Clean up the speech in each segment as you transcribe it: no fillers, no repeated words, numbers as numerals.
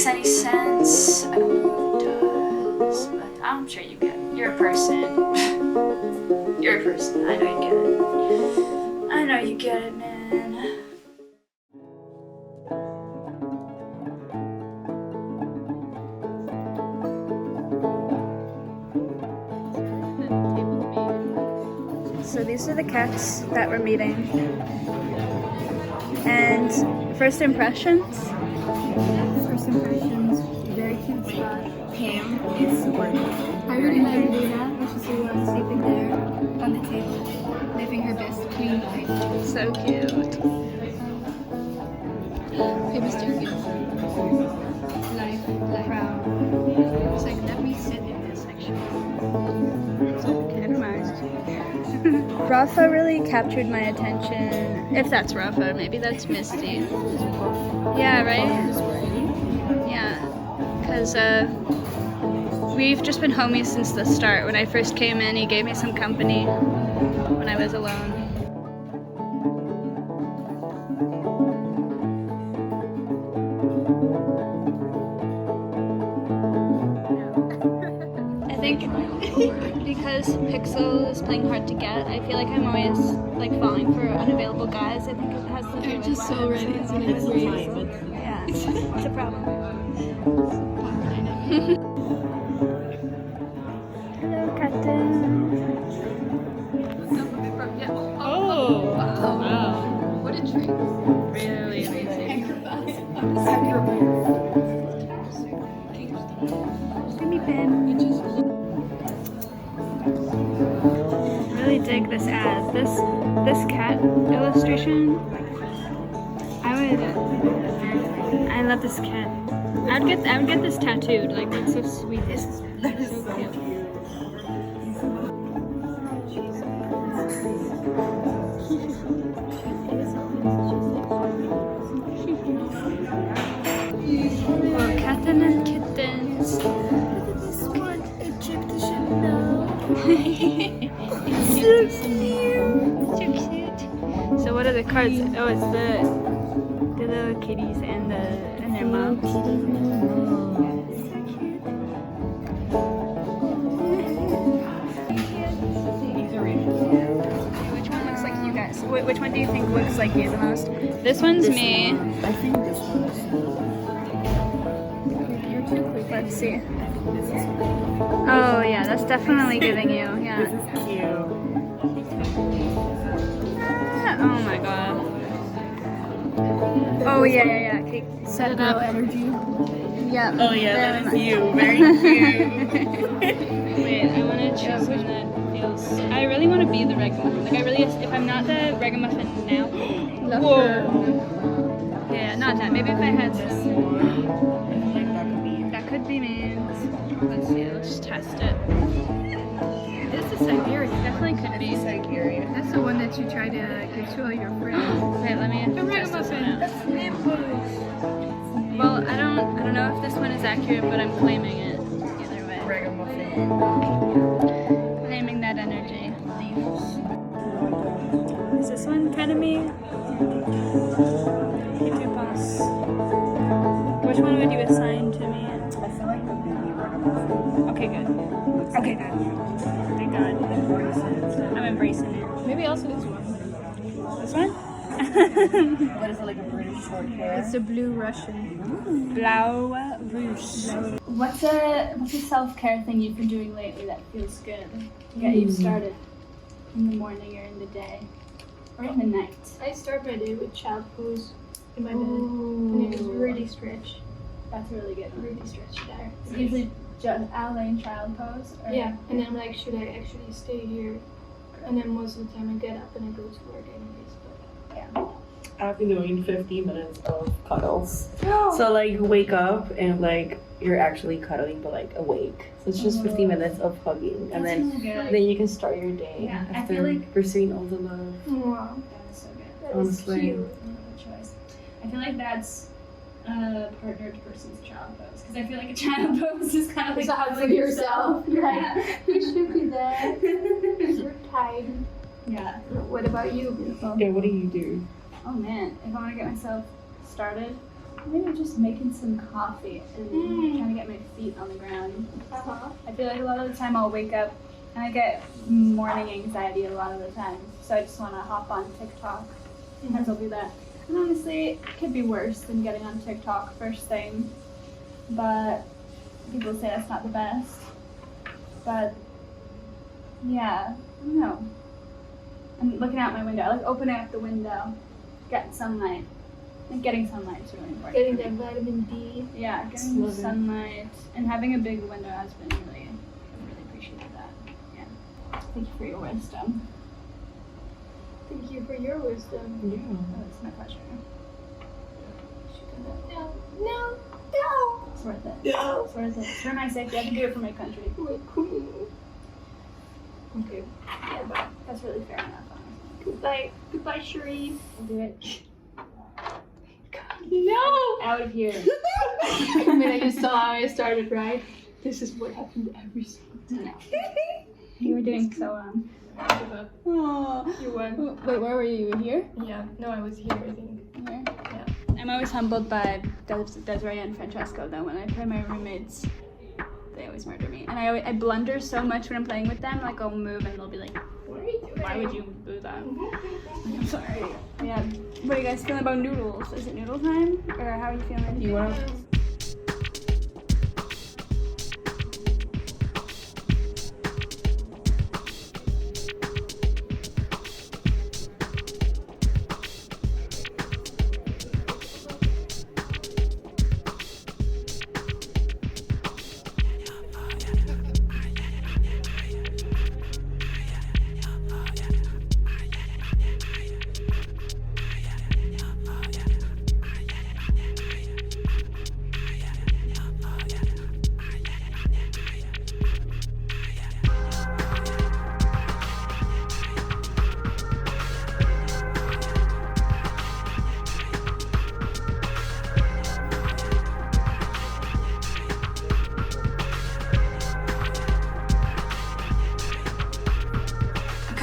makes any sense. I don't know if it does, but I'm sure you get it. You're a person. You're a person. I know you get it. I know you get it, man. So these are the cats that we're meeting. And first impressions? First impressions, very cute spot. Pam is working. I really like Luna when she's sleeping there on the table, living her best queen life. So cute. Pam is doing it. Life, proud. It's like, let me sit in this section. Never mind. Rafa really captured my attention. If that's Rafa, maybe that's Misty. Yeah, right? Yeah. Because we've just been homies since the start. When I first came in, he gave me some company when I was alone. I think because Pixel is playing hard to get, I feel like I'm always like falling for unavailable guys. I think it has to do They're with just so ready, isn't it? yeah, it's a problem. Hello, Captain. Oh, wow. What a treat. Really amazing. Gimme pen. Really dig this ad. This cat illustration. I love this cat. I would get this tattooed. Like, it's so sweet. That is so cute. Well, Captain and kittens. Look at this one, Egyptian now. So cute. So what are the cards? Oh, it's the little kitties and their mom. So cute. Which one looks like you guys? Which one do you think looks like you the most? This one's me. I think this one. You're too quick. Let's see. Oh yeah, that's definitely giving you. Yeah. This is cute. Oh my god. Oh yeah. Okay, Set it up. Energy. Yeah. Oh yeah, that is you. Very cute. Wait, I want to choose one that feels. I really want to be the ragamuffin. Like I really, if I'm not the ragamuffin now. Whoa. Yeah, not that. Maybe if I had this. That could be me. Let's see. Let's just test it. This is Siberia. Definitely could be. Siberia. That's the one that you try to give to all your friends. Wait, let me test this one out. Well, I don't know if this one is accurate, but I'm claiming it either way. Ragamuffin. Claiming that energy. Is this one kind of me? Which one would you assign to me? I feel like the baby ragamuffin. Okay, good. Okay, good. Thank God. I'm embracing it. Maybe also this one. This one? What is it, like a British short hair? It's a blue Russian. Blau Rouge. What's a self-care thing you've been doing lately that feels good? Get you started in the morning or in the day or in the night. I start my day with child pose in my bed, and it's really stretch. That's really good. Really stretch there. It's usually just Alain child pose. Or Yeah, and then I'm like, should I actually stay here? And then most of the time I get up and I go to work anyways. But yeah. I've been doing 15 minutes of cuddles. So like wake up and like you're actually cuddling but like awake. So it's just 15 minutes of hugging and That's then really good. then you can start your day Yeah, I after feel like- receiving all the love. wow, That is so good. that is Honestly. cute. Good choice. I feel like that's a partnered person's child pose because I feel like a child pose is kind of like It's a hug for yourself. You're like, Yeah. you should be there. You're tired. Yeah. What about you, beautiful? Okay, what do you do? Oh man, if I want to get myself started, Maybe just making some coffee and trying to get my feet on the ground. I feel like a lot of the time I'll wake up and I get morning anxiety a lot of the time. So I just want to hop on TikTok. Sometimes I'll do that. And honestly, it could be worse than getting on TikTok first thing. But people say that's not the best. But yeah, I don't know. I'm looking out my window. I like opening up the window, getting sunlight. I think getting sunlight is really important. Getting that vitamin D. Yeah, getting the sunlight and having a big window has been really, I really appreciated that. Yeah. Thank you for your wisdom. Thank you for your wisdom. Yeah. Oh, it's my pleasure. No. It's worth it. No. It's worth it. It's for my safety. I can do it for my country. Okay. Yeah, but that's really fair enough, honestly. Goodbye, Sheree. I'll do it. No! Out of here. I mean, I just saw how I started, right? This is what happened every single time. You were doing so Oh. You won. Wait, where were you? Here? Yeah. No, I was here, I think. Here? Yeah. I'm always humbled by Desiree and Francesco, though. When I play my roommates, they always murder me. And I blunder so much when I'm playing with them. Like, I'll move and they'll be like, What are you doing? why would you do that? Like, I'm sorry. Yeah. What are you guys feeling about noodles? Is it noodle time? Or how are you feeling? You want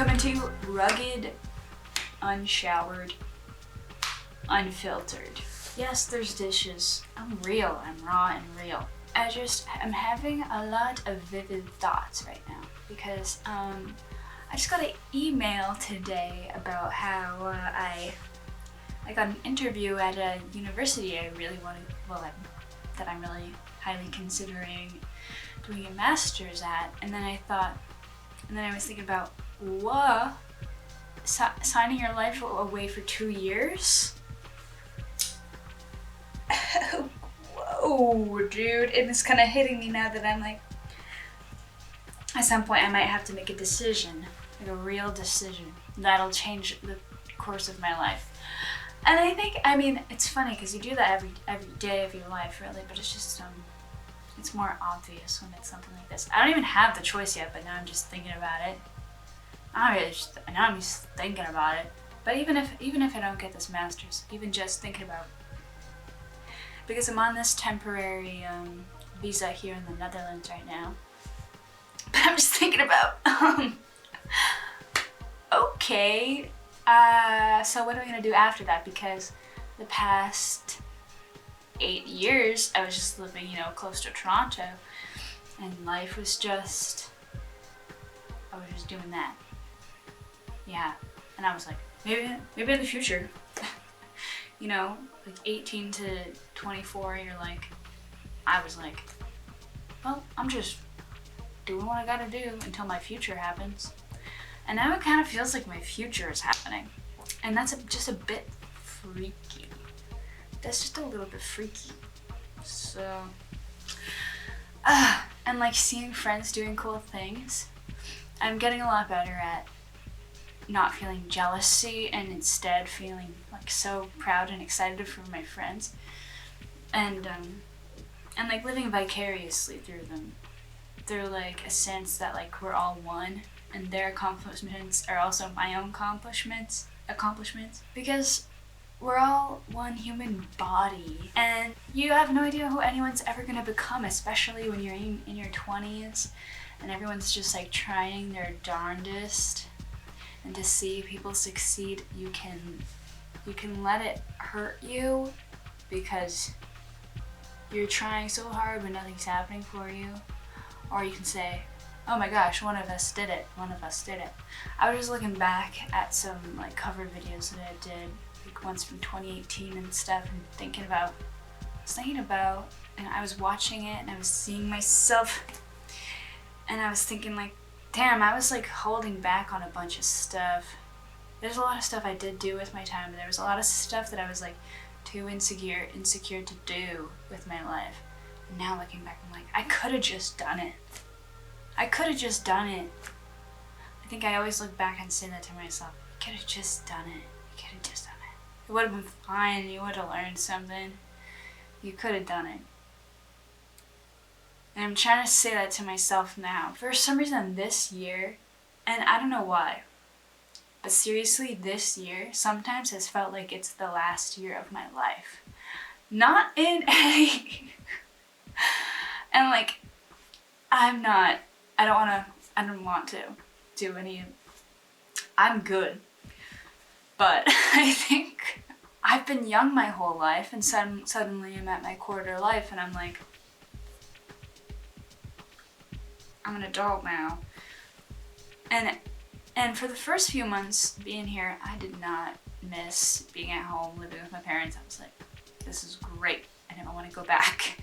Coming to you rugged, unshowered, unfiltered. Yes, there's dishes. I'm real. I'm raw and real. I'm having a lot of vivid thoughts right now because I just got an email today about how I got an interview at a university I really wanted, that I'm really highly considering doing a master's at, and then I was thinking about, what? Signing your life away for 2 years? Whoa, dude. And it's kind of hitting me now that I'm like, at some point I might have to make a decision, like a real decision, that'll change the course of my life. And I mean, it's funny because you do that every day of your life, really, but it's just, it's more obvious when it's something like this. I don't even have the choice yet, but now I'm just thinking about it. Now I'm just thinking about it. But even if I don't get this master's, even just thinking about, because I'm on this temporary visa here in the Netherlands right now. But I'm just thinking about, okay, so what are we gonna do after that? Because the past 8 years, I was just living, close to Toronto, and life was just, I was just doing that. Yeah, and I was like, maybe in the future, like 18 to 24, I was like, well, I'm just doing what I gotta do until my future happens. And now it kind of feels like my future is happening. And that's just a bit freaky. That's just a little bit freaky. So, and like seeing friends doing cool things, I'm getting a lot better at not feeling jealousy and instead feeling like so proud and excited for my friends, and like living vicariously through them, through like a sense that like we're all one and their accomplishments are also my own accomplishments, because we're all one human body, and you have no idea who anyone's ever gonna become, especially when you're in your 20s and everyone's just like trying their darndest. And to see people succeed, you can let it hurt you because you're trying so hard but nothing's happening for you. Or you can say, oh my gosh, one of us did it. One of us did it. I was just looking back at some like cover videos that I did, like ones from 2018 and stuff, and thinking about, and I was watching it and I was seeing myself, and I was thinking like, damn, I was like holding back on a bunch of stuff. There's a lot of stuff I did do with my time, but there was a lot of stuff that I was like too insecure to do with my life. And now looking back, I'm like, I could have just done it. I could have just done it. I think I always look back and say that to myself. You could have just done it. You could have just done it. It would have been fine. You would have learned something. You could have done it. And I'm trying to say that to myself now. For some reason this year, and I don't know why, but seriously this year sometimes has felt like it's the last year of my life. Not in any... and like, I don't want to do any, I'm good. But I think I've been young my whole life, and suddenly I'm at my quarter life and I'm like, I'm an adult now. And for the first few months being here, I did not miss being at home, living with my parents. I was like, this is great. I don't want to go back.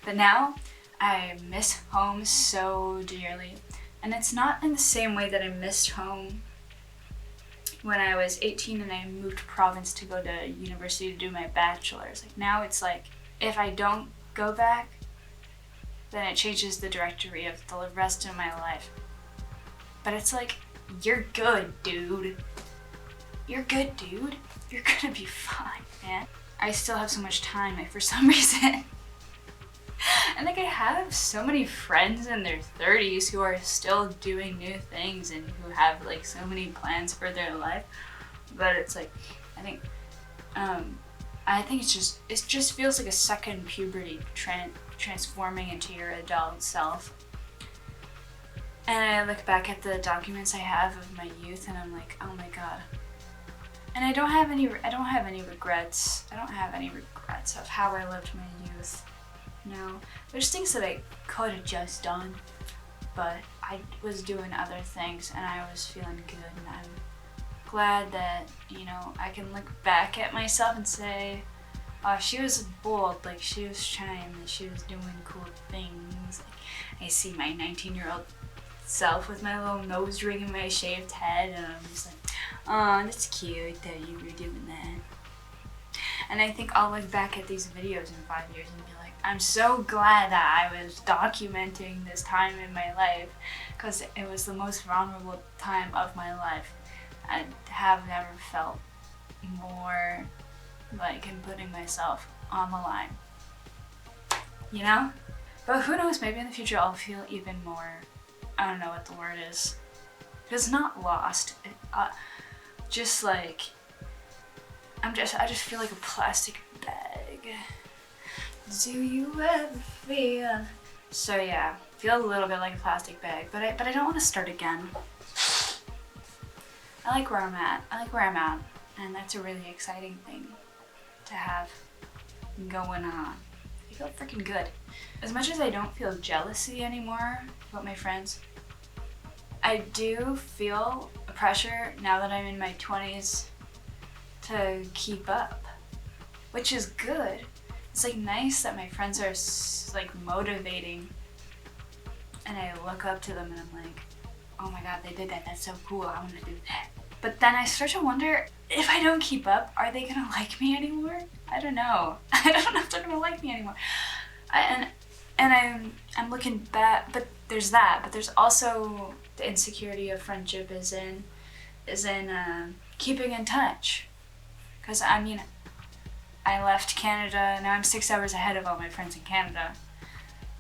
But now I miss home so dearly. And it's not in the same way that I missed home when I was 18 and I moved province to go to university to do my bachelor's. Like now it's like, if I don't go back, then it changes the trajectory of the rest of my life. But it's like, you're good, dude. You're good, dude. You're gonna be fine, man. I still have so much time, like for some reason. And like I have so many friends in their 30s who are still doing new things and who have like so many plans for their life. But it's like, I think it just feels like a second puberty transforming into your adult self. And I look back at the documents I have of my youth and I'm like, oh my god. And I don't have any regrets. I don't have any regrets of how I lived my youth. No, there's things that I could have just done, but I was doing other things and I was feeling good, and I'm glad that, you know, I can look back at myself and say, oh, she was bold, like she was trying, like she was doing cool things. Like, I see my 19-year-old self with my little nose ring and my shaved head, and I'm just like, oh, that's cute that you were doing that. And I think I'll look back at these videos in 5 years and be like, I'm so glad that I was documenting this time in my life, because it was the most vulnerable time of my life. I have never felt more like I'm putting myself on the line, you know? But who knows, maybe in the future I'll feel even more, I don't know what the word is. It's not lost, just like, I just feel like a plastic bag. Do you ever feel? So yeah, feel a little bit like a plastic bag, but I don't want to start again. I like where I'm at. And that's a really exciting thing to have going on. I feel freaking good. As much as I don't feel jealousy anymore about my friends, I do feel a pressure now that I'm in my 20s to keep up, which is good. It's like nice that my friends are like motivating, and I look up to them and I'm like, oh my god, they did that, that's so cool, I want to do that. But then I start to wonder, if I don't keep up, are they gonna like me anymore? I don't know. I don't know if they're gonna like me anymore. And I'm looking back, but there's that. But there's also the insecurity of friendship is in keeping in touch. Because I mean, I left Canada, now I'm 6 hours ahead of all my friends in Canada.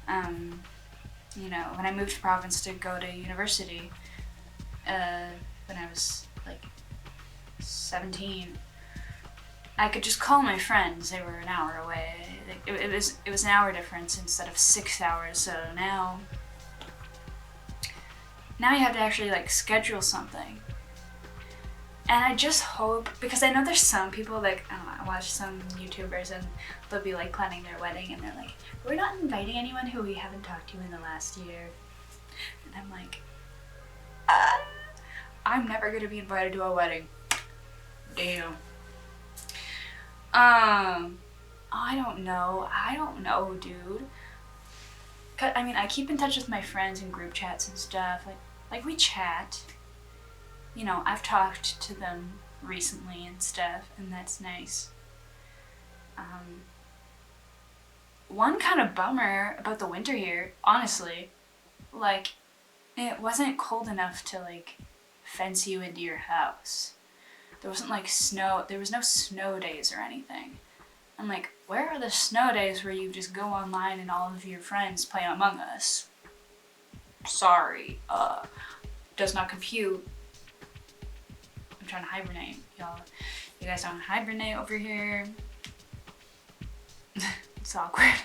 You know, when I moved to province to go to university, when I was like 17, I could just call my friends. They were an hour away. It was an hour difference instead of 6 hours. So now you have to actually like schedule something. And I just hope, because I know there's some people, like, I don't know, I watch some YouTubers and they'll be like planning their wedding and they're like, we're not inviting anyone who we haven't talked to in the last year. And I'm like, I'm never gonna be invited to a wedding. Damn. I don't know, dude. I mean, I keep in touch with my friends in group chats and stuff. Like we chat. You know, I've talked to them recently and stuff, and that's nice. One kind of bummer about the winter here, honestly, like, it wasn't cold enough to, like, fence you into your house. There wasn't, like, snow, there was no snow days or anything. I'm like, where are the snow days where you just go online and all of your friends play Among Us? Sorry, does not compute. I'm trying to hibernate, y'all. You guys don't hibernate over here. It's awkward.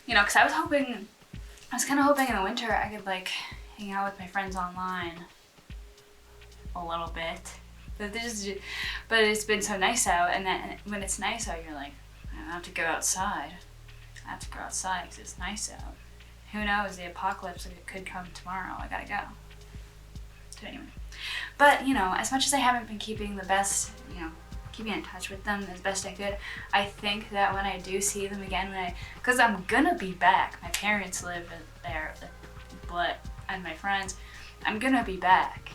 You know, because I was kind of hoping in the winter I could, like, hang out with my friends online a little bit. But it's been so nice out, and then when it's nice out, you're like, I don't have to go outside. I have to go outside because it's nice out. Who knows, the apocalypse could come tomorrow. I gotta go. So anyway. But, you know, as much as I haven't been keeping in touch with them as best I could, I think that when I do see them again, because I'm gonna be back. My parents live there, and my friends, I'm gonna be back.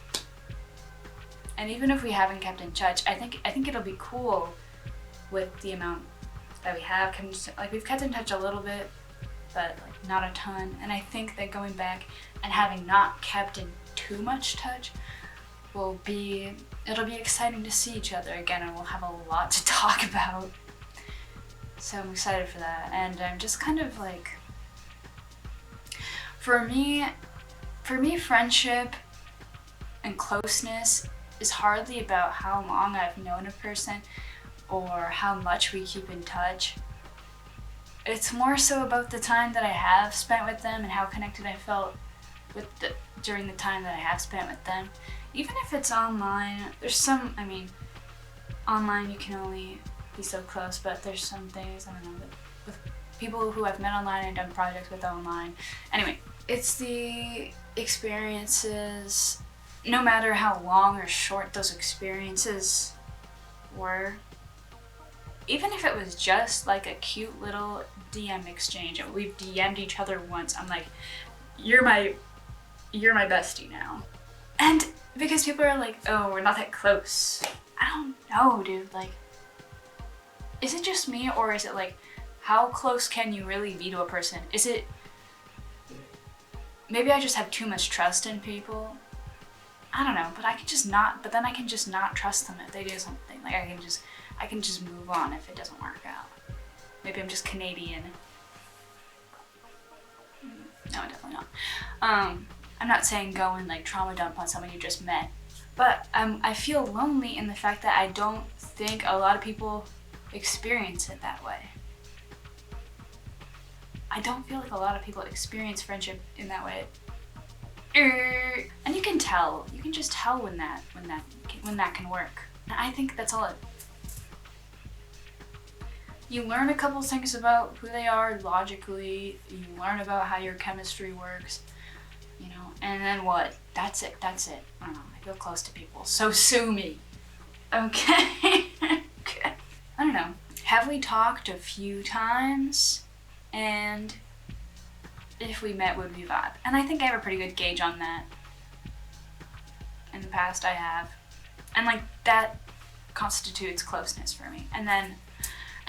And even if we haven't kept in touch, I think it'll be cool with the amount that we have. Like, we've kept in touch a little bit, but like not a ton. And I think that going back and having not kept in too much touch it'll be exciting to see each other again, and we'll have a lot to talk about. So I'm excited for that. And I'm just kind of like, for me, friendship and closeness is hardly about how long I've known a person or how much we keep in touch. It's more so about the time that I have spent with them and how connected I felt during the time that I have spent with them. Even if it's online, online you can only be so close, but there's some things, I don't know, with people who I've met online and done projects with online. Anyway, it's the experiences, no matter how long or short those experiences were, even if it was just like a cute little DM exchange and we've DM'd each other once, I'm like, you're my bestie now. And because people are like, oh, we're not that close. I don't know, dude. Like, is it just me, or is it like, how close can you really be to a person? Is it, maybe I just have too much trust in people? I don't know, but then I can just not trust them if they do something. Like, I can just move on if it doesn't work out. Maybe I'm just Canadian. No, definitely not. I'm not saying go and like trauma dump on someone you just met, but I feel lonely in the fact that I don't think a lot of people experience it that way. I don't feel like a lot of people experience friendship in that way. And you can just tell when that can work. And I think that's all you learn a couple things about who they are logically, you learn about how your chemistry works, you know, and then what? That's it. I don't know, I feel close to people, so sue me. Okay? Okay. I don't know. Have we talked a few times? And if we met, would we vibe? And I think I have a pretty good gauge on that. In the past, I have. And like, that constitutes closeness for me. And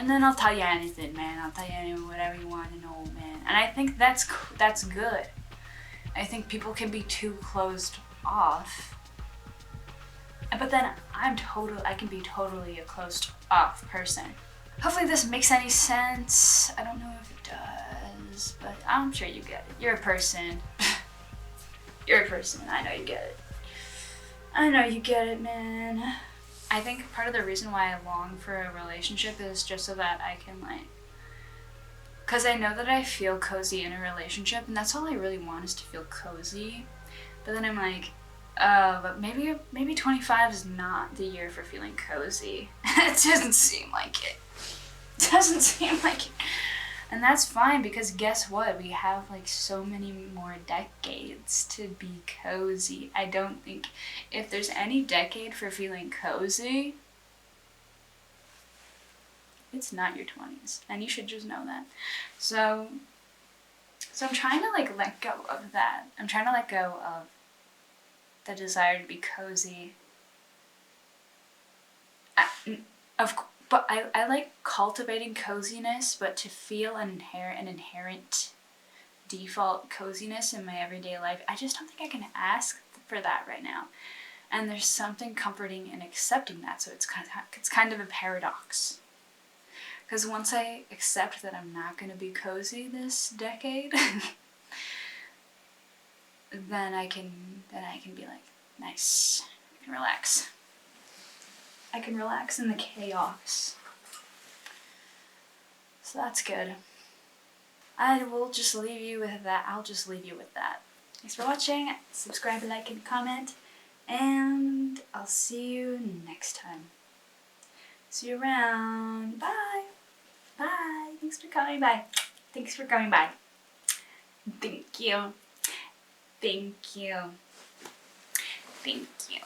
then I'll tell you anything, man. I'll tell you whatever you want to know, man. And I think that's good. I think people can be too closed off. But then I can be totally a closed off person. Hopefully this makes any sense. I don't know if it does, but I'm sure you get it. You're a person. You're a person. I know you get it. I know you get it, man. I think part of the reason why I long for a relationship is just so that I can because I know that I feel cozy in a relationship, and that's all I really want is to feel cozy. But then I'm like, But maybe 25 is not the year for feeling cozy. It doesn't seem like it. Doesn't seem like it. And that's fine, because guess what? We have like so many more decades to be cozy. I don't think if there's any decade for feeling cozy, it's not your 20s. And you should just know that. So I'm trying to like let go of that. I'm trying to let go of the desire to be cozy. But I like cultivating coziness, but to feel an inherent default coziness in my everyday life, I just don't think I can ask for that right now. And there's something comforting in accepting that, so it's kind of a paradox. Because once I accept that I'm not going to be cozy this decade, then I can be like, nice, I can relax. I can relax in the chaos. So that's good. I will just leave you with that. I'll just leave you with that. Thanks for watching. Subscribe, like, and comment. And I'll see you next time. See you around. Bye. Bye. Thanks for coming by. Thanks for coming by. Thank you. Thank you. Thank you.